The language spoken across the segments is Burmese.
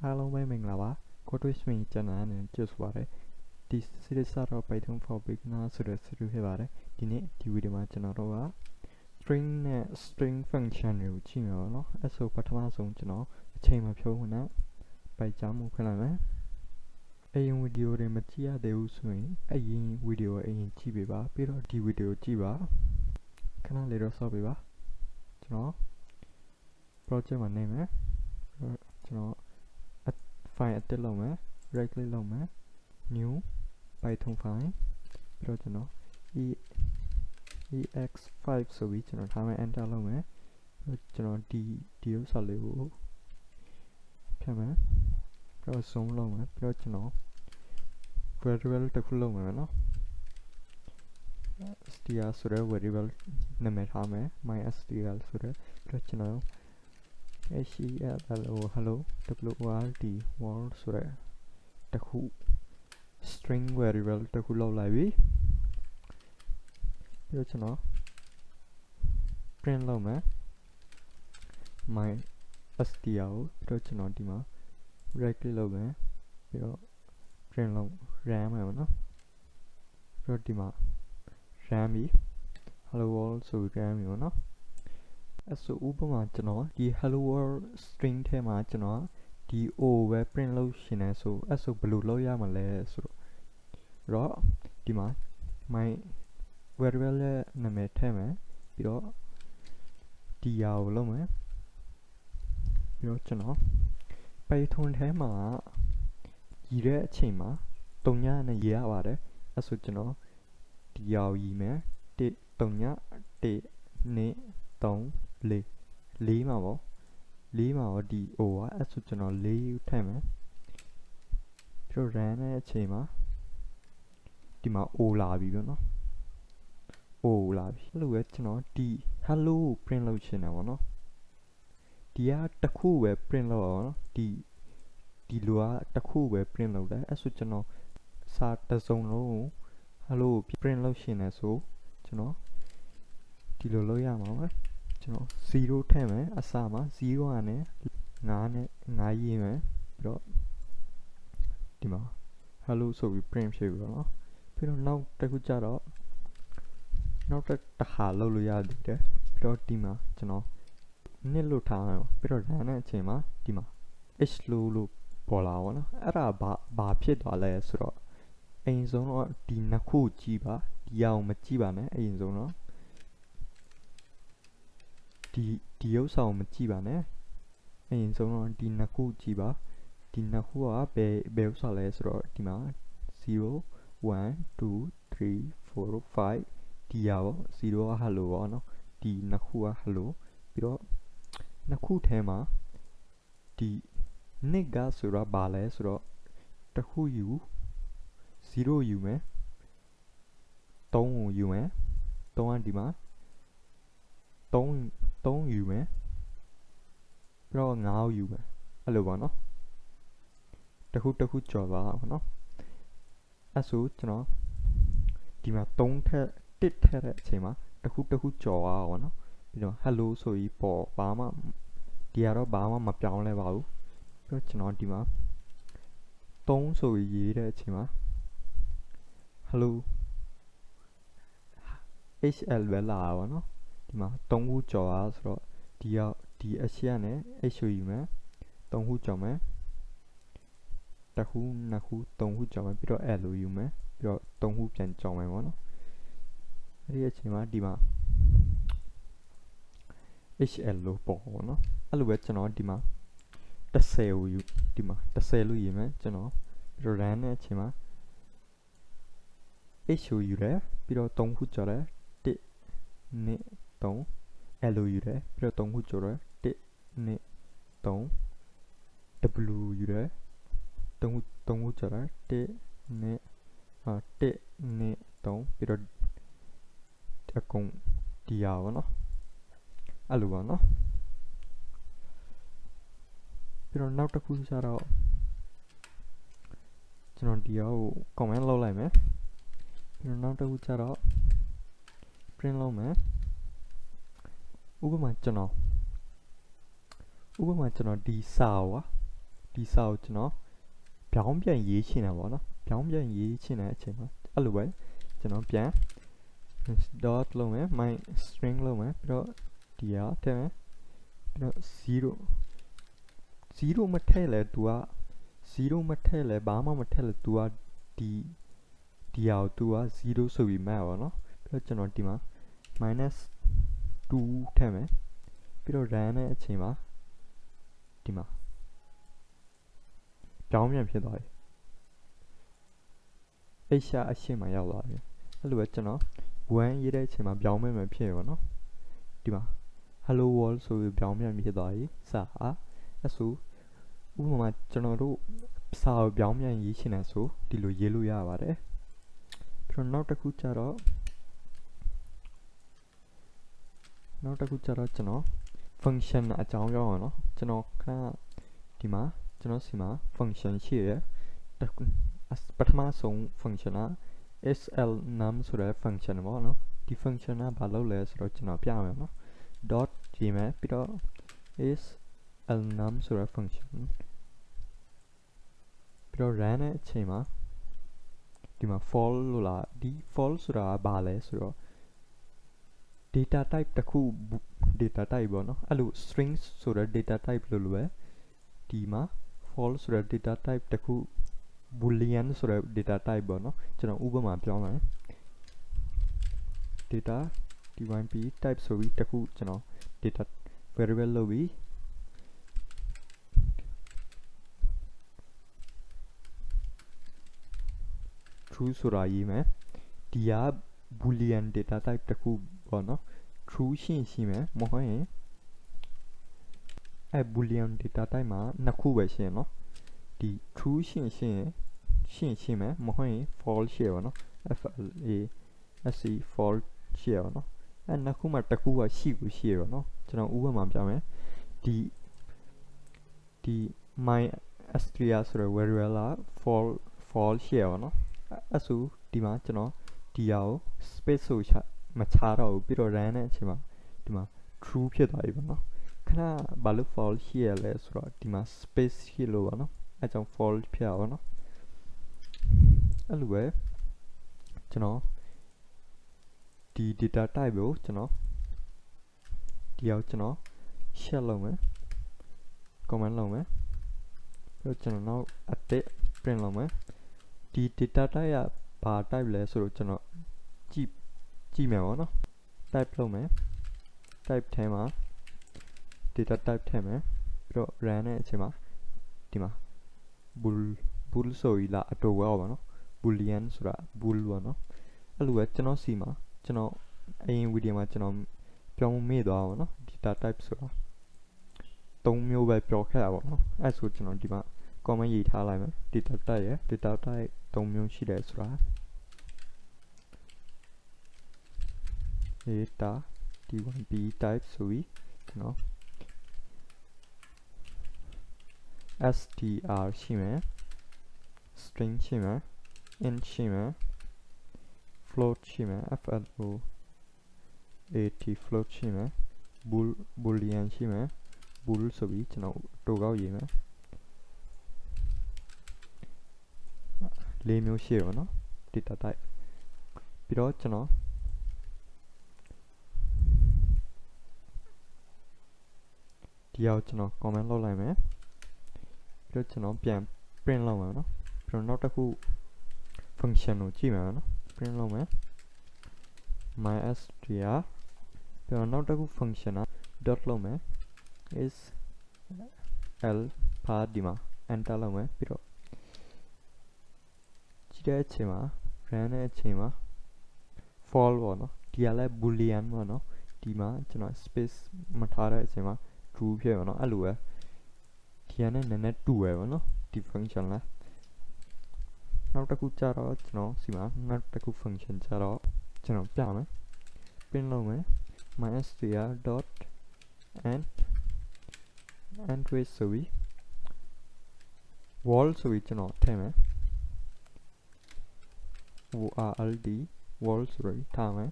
အားလုံးပဲမင်္ဂလာပါကိုတွေ့ဆွေကျွန်တော်နဲ့ကြိုဆိုပါရစေဒီ series တော့ Python for beginner ဆိုတဲ့ series ဖြစ်ပါတယ်ဒီနေ့ဒီဗီဒီယိုမှာကျွန်တော်တို့က string နဲ့ string function တွေကိုကြည့်မှာပါเนาะအဲ့ဆိုပထမဆုံးကျွန်တော်အချိန်မဖြုံးနဲ့ပိုက်ချမှုဖွင့်လိုက်မယ်အရင်ဗီဒီယိုတွေမကြည့်ရသေးဘူးဆိုရင်အရင်ဗီဒီယိုအရင်ကြည့်ပေးပါပြီးတော့ဒီဗီဒီယိုကြည့်ပါခဏလေးတော့စော့ပေးပါကျွန်တော် project မှာနေမယ်ကျွန်တော်file အသစ်လုပ်မယ် right click လုပ်မယ် new python file ပြီးတော့ကျွန်တော် ex5 ဆိုပြီးကျွန်တော်ထားမယ် enter လုပ်မယ်ကျွန်တော်ဒီဥစ္စာလေးကိုဖြတ်မယ်ပြီးတော့ zoom လုပ်မယ်ပြီးတော့ကျွန်တော် variable တစ်ခုလုပ်မယ်နော် str ဆိုတဲ့ variable နာမည်ထားမယ် mystr ဆိုတဲ့ပြီးတော့ကျွန်တော် hello world ဆိုတဲ့တစ်ခု string variable တစ်ခုလောက်လိုက်ပြီပြီးတော့ကျွန်တော် print လုပ်မယ် mystr ကိုပြီးတော့ကျွန်တော်ဒီမှာ right click လုပ်မယ်ပြီးတော့ print လုပ် run မယ်ပေါ့နော်ပြီးတော့ဒီမှာ run ပြီ hello world ဆိုပြီး run ပြီပေါ့နော်အဲ့ဆိုဥပမာကျွန်တော်ဒီ hello world string ထဲမှာကျွန်တော်ဒီ o ပဲ print လုပ်ရှင်နေဆိုအဲ့ဆိုဘယ်လိုလုပ်ရမှာလဲဆိုတော့ဒီမှာ my variable ရဲ့နာမည်ထည့်မယ်ပြီးတော့ဒီဟာကိုလုပ်မယ်ပြီးတော့ကျွန်တော် Python ထဲမှာရည်တဲ့အချိန်မှာတုံညနဲ့ရေးရပါတယ်အဲ့ဆိုကျွန်တော်ဒီဟာကိုရည်မယ်1 3 1 2 3 4မှာပေါ့4မှာတော့ဒီ o อ่ะအဲ့ဆိုကျွန်တော်4ထည့်မယ်ပြီးတော့ run တဲ့အချိန်မှာဒီမှာ o လာပြီပေါ့နော် o လာပြီအဲ့လိုပဲကျွန်တော်ဒီ hello ကို print လုပ်ချင်တယ်ပေါ့နော်ဒီကတစ်ခုပဲ print လုပ်အောင်နော်ဒီလိုကတစ်ခုပဲ print လုပ်တယ်အဲ့ဆိုကျွန်တော်စာတစ်စုံလုံးကို hello ကို print လုပ်ရှင်တယ်ဆိုကျွန်တော်ဒီလိုလုပ်ရမှာပဲကျွန်တော်0ထည့်မယ်အစမှာ0ကနေ5ရေးမယ်ပြီးတော့ဒီမှာ hello ဆိုပြီး print ဖြစ်ပြီပေါ့နော်ပြီးတော့နောက်တစ်ခုကျတော့နောက်တစ်ခါလုပ်လို့ရသေးတယ်ပြီးတော့ဒီမှာကျွန်တော်နှစ်လို့ထားမယ်ပြီးတော့ run တဲ့အချိန်မှာဒီမှာ h လို့ပေါ်လာပါတော့အဲ့ဒါဘာဖြစ်သွားလဲဆိုတော့အရင်ဆုံးတော့ဒီနှစ်ခုကြည့်ပါဒီအောင်မကြည့်ပါနဲ့အရင်ဆုံးတော့ဒီရုပ်ဆောင်မကြည့်ပါနဲ့အရင်ဆုံးတော့ဒီနှစ်ခုကြည့်ပါဒီနှစ်ခုကဘယ်ဥစ္စာလဲဆိုတော့ဒီမှာ0 1 2 3 4 5ဒီရော0က hello ပေါ့နော်ဒီနှစ်ခုက hello ပြီးတော့နှစ်ခုထဲမှာဒီ nick ကဆိုတော့ဘာလဲဆိုတော့တစ်ခုယူ0ယူမယ်3ကိုယူမယ်3ကဒီမှာ3ယူမယ်ပြီးတော့5ကိုယူမယ်အဲ့လိုပါနော်တစ်ခုကြော်ပါပေါ့နော်အဲ့ဆိုကျွန်တော်ဒီမှာ3ထက်1ထက်တဲ့အချိန်မှာတစ်ခုကြော်ပါပေါ့နော်ပြီးတော့ hello ဆိုပြီးပေါ်ဘာမှဒီကတော့ဘာမှမပြောင်းလဲပါဘူးပြီးတော့ကျွန်တော်ဒီမှာ3ဆိုပြီးရေးတဲ့အချိန်မှာ hello hl ပဲလာပါနော်ဒီမှာ3ခုကြော်ပါဆိုတော့ဒီအရှက်နဲ့ h ကိုယူမယ်3ခုကြော်မယ်တစ်ခုနှစ်ခု3ခုကြော်မယ်ပြီးတော့ l ကိုယူမယ်ပြီးတော့3ခုပြန်ကြော်မယ်ပေါ့နော်အဲ့ဒီအချိန်မှာဒီမှာ hl လို့ပေါ်ပေါ့နော်အဲ့လိုပဲကျွန်တော်ဒီမှာ10ကိုယူဒီမှာ10လို့ရေးမယ်ကျွန်တော်ပြီးတော့ run တဲ့အချိန်မှာ h ကိုယူတယ်ပြီးတော့3ခုကြော်တယ်1 2 3 l ကိုယူတယ်ပြီးတော့3ခုကြော်တယ်1 2 3 w ယူတယ်3ခုကြော်တယ်1 2 1 2 3ပြီးတော့အကုန်ဒီရပါတော့အဲ့လိုပါနော်ပြီးတော့နောက်တစ်ခုကျတော့ကျွန်တော်ဒီကို comment လုပ်လိုက်မယ်ပြီးတော့နောက်တစ်ခုကျတော့ print လုပ်မယ်ဥပမာကျွန်တော်ဒီစာကို ဒီစာကိုကျွန်တော်ပြောင်းပြန်ရေးချင်တာပေါ့နော်ပြောင်းပြန်ရေးချင်တဲ့အချိန်မှာအဲ့လိုပဲကျွန်တော်ပြန် dot လုပ်မယ် my string လုပ်မယ်ပြီးတော့ဒီဟာထည့်မယ်ပြီးတော့0မထည့်လဲသူက0မထည့်လဲဘာမှမထည့်လဲသူကဒီဟာကိုသူက0ဆိုပြီးမှတ်ပါတော့ပြီးတော့ကျွန်တော်ဒီမှာ minus 2ထည့်မယ်ပြီးတော့ run တဲ့အချိန်မှာဒီမှာပြောင်းပြန်ဖြစ်သွားပြီအဲ့ရှာအရှင်းမှာရောက်သွားပြီအဲ့လိုပဲကျွန်တော်1ရေးတဲ့အချိန်မှာပြောင်းပြန်ဖြစ်ရပါတော့ဒီမှာ hello world ဆိုပြီးပြောင်းပြန်ဖြစ်သွားပြီစာအဲ့ဆိုဥပမာကျွန်တော်တို့စာကိုပြောင်းပြန်ရေးချင်တယ်ဆိုဒီလိုရေးလို့ရပါတယ်ပြီးတော့နောက်တစ်ခုကျတော့ကျွန်တော် function အကြောင်းပြောအောင်နော်ကျွန်တော်ခဏဒီမှာကျွန်တော်စီမှာ function ရှိရပထမဆုံး function က slnum ဆိုတဲ့ function ပေါ့နော်ဒီ function ကဘာလုပ်လဲဆိုတော့ကျွန်တော်ပြမယ်နော် dot ရေးမယ်ပြီးတော့ slnum ဆိုတဲ့ function ပြီးတော့ run တဲ့အချိန်မှာဒီမှာ fall လို့လာဒီ fall ဆိုတာကဘာလဲဆိုတော့ data type တစ်ခု data type ပေါ့နော်အဲ့လို string ဆိုတဲ့ data type လို့ပဲဒီမှာ fall ဆိုတဲ့ data type တစ်ခု boolean ဆိုတဲ့ data type ပေါ့နော်ကျွန်တော်ဥပမာပြောမယ် data type ဆိုပြီးတစ်ခုကျွန်တော် data variable လုပ်ပြီးtrue ဆိုတာရေးမယ်ဒီက boolean data type တစ်ခုပေါ့နော် true ရှိမယ်မဟုတ်ရင်boolean data type မှာနှစ်ခုပဲရှိရနော်ဒီ true ရှိမယ်မဟုတ်ရင် false ရှိရပါနော် false ရှိရပါနော်နှစ်ခုမှာတစ်ခုကရှိရပါနော်ကျွန်တော်ဥပမာပြမယ်ဒီ my str ဆိုတဲ့ variable က false ရှိရပါနော်အဲ့ဆိုဒီမှာကျွန်တော်ဒီဟာကို space ဆိုမချတော့ဘူးပြီးတော့ run တဲ့အချိန်မှာဒီမှာ true ဖြစ်သွားပြီပေါ့နော်ခဏဘာလို့ false ရှိရလဲဆိုတော့ဒီမှာ space ရှိလို့ပါနော်အဲကြောင့် false ဖြစ်ရပါတော့အဲ့လိုပဲကျွန်တော်ဒီ data type ကိုကျွန်တော်ဒီအောင်ကျွန်တော် share လုပ်မယ် comment လုပ်မယ်ပြီးတော့ကျွန်တော်နောက်အသစ် print လုပ်မယ်ဒီ data type ကဘာ type လဲဆိုတော့ကျွန်တော်ကြည့်မယ်ပေါ့နော် type လုပ်မယ် type ထဲမှာ data type ထည့်မယ်ပြီးတော့ run တဲ့အချိန်မှာဒီမှာ bool ဆိုပြီးလာအတူဝဲပါနော် boolean ဆိုတာ bool ပေါ့နော်အဲ့လိုပဲကျွန်တော်စီမှာကျွန်တော်အရင် video မှာကျွန်တော်ပြောင်းမေ့သွားပါနော် data type ဆိုတာ3မျိုးပဲပြောခဲ့တာပေါ့နော်အဲ့ဆိုကျွန်တော်ဒီမှာ comment ရေးထားလိုက်မယ် data type ရယ် data type 3မျိုးရှိတယ်ဆိုတာ data t1b type ဆိုပြီးကျွန်တော် str ရှိမယ် string ရှိမယ် int ရှိမယ် float ရှိမယ် float float ရှိမယ် boolean ရှိမယ် bool ဆိုပြီးကျွန်တော်တိုကောက်ရေးမယ်4မျိုးရှိရပါတော့ data type ပြီးတော့ကျွန်တော်ဒီအောင်ကျွန်တော် comment လုပ်လိုက်မယ်ပြီးတော့ကျွန်တော်ပြန် print လုပ်မယ်နော်ပြီးတော့နောက်တစ်ခု function ကိုကြည့်မယ်နော် print လုပ်မယ် mystr ပြီးတော့နောက်တစ်ခု function က dot လုပ်မယ် is l ဖာဒီမှာ enter လုပ်မယ်ပြီးတော့ကြည့်တဲ့အချိန်မှာ run တဲ့အချိန်မှာ fall ပေါ့နော်ဒီကလည်း boolean ပေါ့နော်ဒီမှာကျွန်တော် space မထားတဲ့အချိန်မှာ true ဖြစ်ပါတော့အဲ့လိုပဲဒီကနဲ့နည်းနည်းတူပဲပေါ့နော်ဒီ function လားနောက်တစ်ခုကြတော့ကျွန်တော်စီမှာနောက်တစ်ခု function ကြတော့ကျွန်တော်ပြမယ် print လုပ်မယ် mystr dot and with ဆိုပြီး wall ဆိုပြီးကျွန်တော်ထည့်မယ် word wall ဆိုပြီးထားမယ်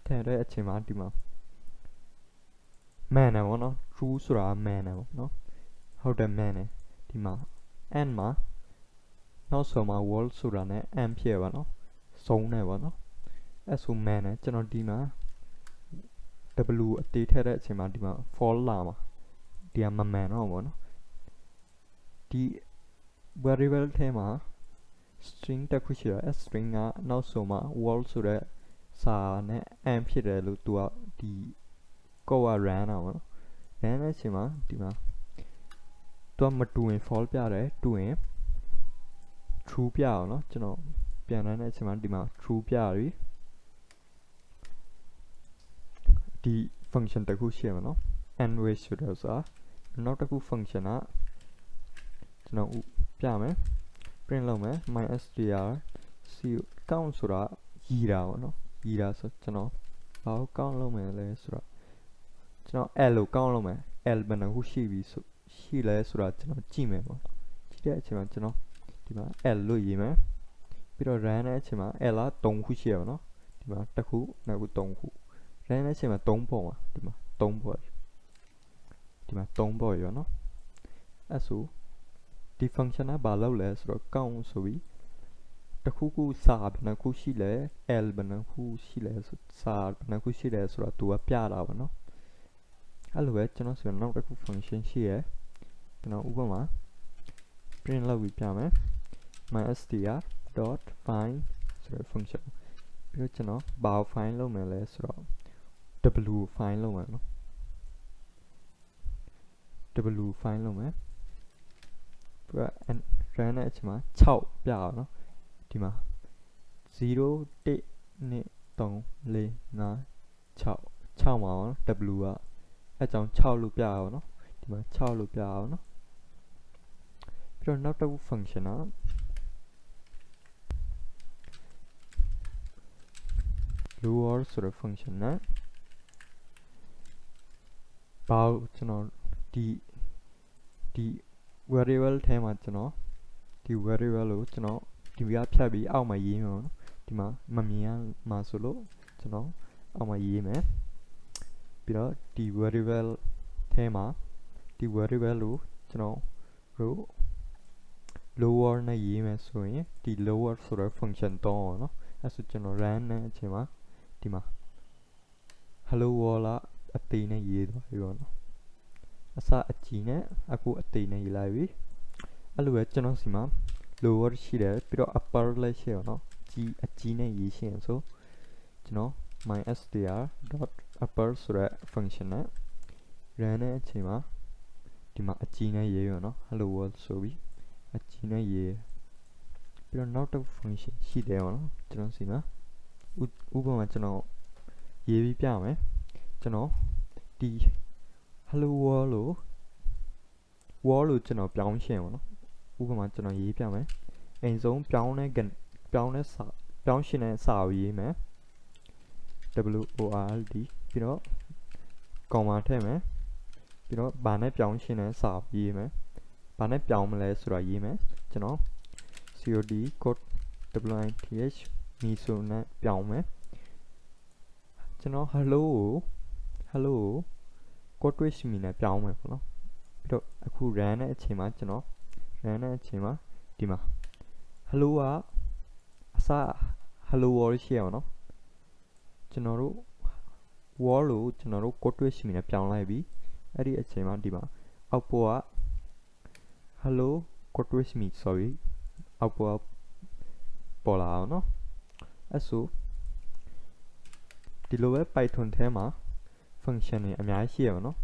ထည့်တဲ့အချိန်မှာဒီမှာ man ပေါ့နော် true ဆိုတာ man ပေါ့နော်ဟုတ်တယ် man ဒီမှာ and မှာနောက်ဆုံးမှာ world ဆိုတာနဲ့ and ဖြစ်ပါနော်စုံနေပါနော်အဲ့ဆို man နဲ့ကျွန်တော်ဒီမှာ w အသေးထည့်တဲ့အချိန်မှာဒီမှာ fall လာမှာဒီကမမှန်တော့ဘောနော်ဒီ variable ထဲမှာ string တစ်ခုရှိတယ်အဲ့ string ကနောက်ဆုံးမှာ world ဆိုတဲ့စာနဲ့ and ဖြစ်တယ်လို့သူကဒီ code က run တာပေါ့နော် run တဲ့အချိန်မှာဒီမှာသူကမတူရင် false ပြတယ်တူရင် true ပြအောင်နော်ကျွန်တော်ပြန်ရတဲ့အချိန်မှာဒီမှာ true ပြပြီဒီ function တစ်ခုရှိရမှာနော် and with ဆိုတော့ဆိုတာနောက်တစ်ခု function ကကျွန်တော်ပြမယ် print လုပ်မယ် mystr c count ဆိုတာရည်တာပေါ့နော်ရည်တာဆိုကျွန်တော်ဘာကို count လုပ်မယ်လဲဆိုတော့ကျွန်တော် l ကို count လုပ်မယ် l ဘယ်နှခုရှိပြီဆိုရှိလဲဆိုတာကျွန်တော်ကြည့်မယ်ပေါ့ကြည့်တဲ့အချိန်မှာကျွန်တော်ဒီမှာ l လို့ရေးမယ်ပြီးတော့ run တဲ့အချိန်မှာ l က3ခုရှိရပါတော့ဒီမှာတစ်ခုနောက်ခု3ခု run တဲ့အချိန်မှာ3ပေါ်မှာဒီမှာ3ပေါ်ဒီမှာ3ပေါ်ရနော်အဲ့ဆိုဒီ function ကဘာလုပ်လဲဆိုတော့ count ဆိုပြီးတစ်ခုခုစာဘယ်နှခုရှိလဲ l ဘယ်နှခုရှိလဲဆိုစာဘယ်နှခုရှိလဲဆိုတော့သူကပြတာပါနော်အဲ့လိုပဲကျွန်တော်ဆိုနောက်တစ်ခု function ရှိရယ်ကျွန်တော်ဥပမာ print လုပ်ပြီးပြမယ် mystr.find ဆိုတဲ့ function ပြီးတော့ကျွန်တော်ဘာကို find လုပ်မယ်လဲဆိုတော့ w find လုပ်မယ်နော် w find လုပ်မယ်ပြီးတော့ run တဲ့အချိန်မှာ6ပြအောင်နော်ဒီမှာ0 1 2 3 4 5 6မှာနော် w ကအဲကြောင့်6လို့ပြရအောင်နော်ဒီမှာ6လို့ပြရအောင်နော်ပြီးတော့နောက်တစ်ခု function က lower ဆိုတဲ့ function နဲ့ဘာကျွန်တော်ဒီ variable ထဲမှာကျွန်တော်ဒီ variable ကိုကျွန်တော်ဒီကဖြတ်ပြီးအောက်မှာရေးမယ်နော်ဒီမှာမမြင်ရမှာဆိုလို့ကျွန်တော်အောက်မှာရေးမယ်ပြီးတော့ဒီ variable ထဲမှာဒီ variable ကိုကျွန်တော်တို့ lower နဲ့ရေးမယ်ဆိုရင်ဒီ lower ဆိုတဲ့ function တောင်းအောင်နော်အဲ့ဆိုကျွန်တော် run နဲ့အချိန်မှာဒီမှာ hello world အသေးနဲ့ရေးသွားပြီပေါ့နော်အစအကြီးနဲ့အခုအသေးနဲ့ရေးလိုက်ပြီအဲ့လိုပဲကျွန်တော်စီမှာ lower ရှိတယ်ပြီးတော့ upper လည်းရှိရအောင်နော်အကြီးနဲ့ရေးရှင်းဆိုကျွန်တော် mystr.upper ဆိုတဲ့ function နဲ့ run နဲ့အချိန်မှာဒီမှာအကြီးနဲ့ရေးရအောင်နော် hello world ဆိုပြီးအကြီးနဲ့ရေးပြီးတော့နောက်တစ် function ရှိတယ်ပေါ့နော်ကျွန်တော်စီမှာဥပမာကျွန်တော်ရေးပြီးပြမယ်ကျွန်တော်ဒီ hello world လို့ကျွန်တော်ပြောင်းရှင်းပါနော်ဥပမာကျွန်တော်ရေးပြမယ်အိမ်ဆုံးပြောင်းတဲ့စာပြောင်းရှင်းတဲ့စာကိုရေးမယ် WORLD ပြီးတော့ comma ထည့်မယ်ပြီးတော့ဘာနဲ့ပြောင်းရှင်းတဲ့စာကိုရေးမယ်ဘာနဲ့ပြောင်းမလဲဆိုတာရေးမယ်ကျွန်တော် cod code with မိဆိုနဲ့ပြောင်းမယ်ကျွန်တော် hello ကို code with မိနဲ့ပြောင်းမယ်ပေါ့နော်ပြီးတော့အခု run တဲ့အချိန်မှာကျွန်တော် run တဲ့အချိန်မှာဒီမှာ hello ကအစ hello world ရှိရအောင်နော်ကျွန်တော်တို့ world ကိုကျွန်တော်တို့ code with မိနဲ့ပြောင်းလိုက်ပြီအဲ့ဒီအချိန်မှာဒီမှာအောက်ပေါ်က hello code with me sorry အောက်ပေါ်ပေါ်လာအောင်နော်အဲ့ဆိုဒီလိုပဲ Python ထဲမှာ function တွေအများကြီးရှိရပါတော့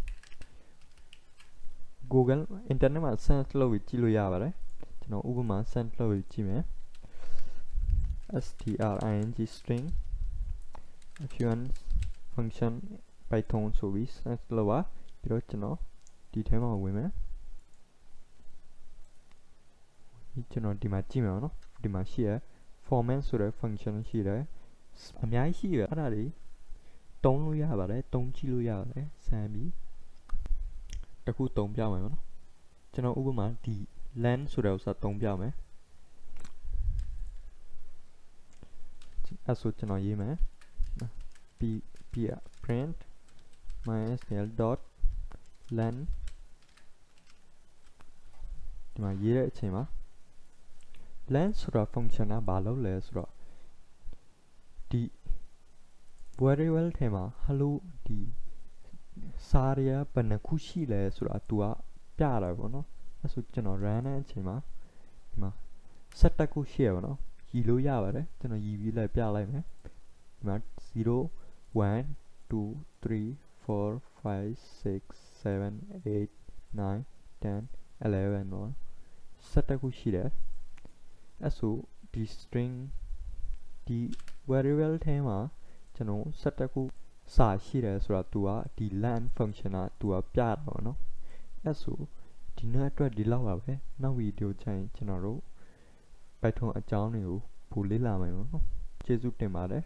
Google internet မှာ search လုပ်ပြီးကြည့်လို့ရပါတယ်ကျွန်တော်ဥပမာ search လုပ်ပြီးကြည့်မယ် string string fun function Python ဆိုပြီး search လုပ်ပါပြီးတော့ကျွန်တော်ဒီထဲမှာဝင်မယ်ကျွန်တော်ဒီမှာကြည့်မယ်နော်ဒီမှာရှိရ format ဆိုတဲ့ function ရှိတယ်အများကြီးရှိရအဲ့ဒါတွေတုံးလို့ရပါတယ်တုံးကြည့်လို့ရပါတယ်စမ်းပြီးတစ်ခုတုံးပြမယ်နော်ကျွန်တော်ဥပမာဒီ land ဆိုတဲ့ဥစ္စာတုံးပြမယ်အဲ့ဆိုကျွန်တော်ရေးမယ် print mysql.land ဒီ ဒီမှာရေးတဲ့အချိန်မှာ len ဆိုတာ function ကဘာလုပ်လဲဆိုတော့ဒီ variable ထဲမှာ hello ဒီစာတွေကဘယ်နှခုရှိလဲဆိုတာ तू ကပြတာပေါ့နော်အဲ့ဆိုကျွန်တော် run တဲ့အချိန်မှာဒီမှာ17ခုရှိရပါတော့ရီလို့ရပါတယ်ကျွန်တော်ရီပြီးလိုက်ပြလိုက်မယ်ဒီမှာ0 1 2 3 4 5 6 7 8 9 10 11เนาะ17ခုရှိတယ်အဲ့ဆိုဒီ string ဒီ variable ထဲမှာကျွန်တော်17ခုစာရှိတယ်ဆိုတာ तू ကဒီ len function က तू ကပြတာပေါ့နော်အဲ့ဆိုဒီနေ့အတွက်ဒီလောက်ပါပဲနောက်ဗီဒီယိုကျရင်ကျွန်တော်တို့ Python အကြောင်းတွေကိုပို့လေ့လာမယ်ပေါ့နော်ကျေးဇူးတင်ပါတယ်